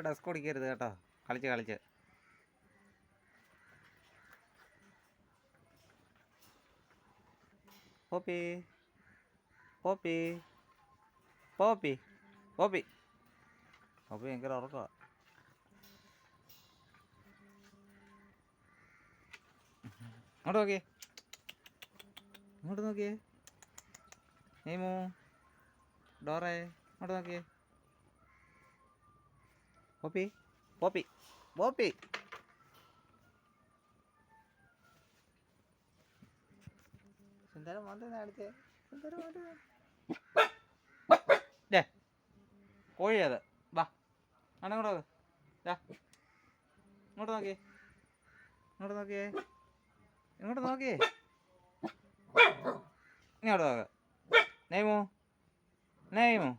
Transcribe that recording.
Desk ഓടിക്കരുത് കേട്ടോ, കളിച്ച് പോപ്പി പോപ്പി പോപ്പി പോപ്പി പോപ്പി ഭയങ്കര ഉറക്കമാണ്. ഇങ്ങോട്ട് നോക്കിയേ നെയ്മോ ഡോറേ, ഇങ്ങോട്ട് നോക്കിയേ പോപ്പി പോപ്പി പോപ്പി. സുന്ദരം വന്ന് അടിച്ചേ, സുന്ദരം ഡേ കോഴി അത്. വാ അങ്ങോട്ട് ഇങ്ങോട്ട് നോക്കിയേ, ഇങ്ങോട്ട് നോക്കിയേ, ഇങ്ങോട്ട് നോക്കിയേ, ഇങ്ങോട്ട് നോക്ക് നെയ്മോ നെയ്മോ.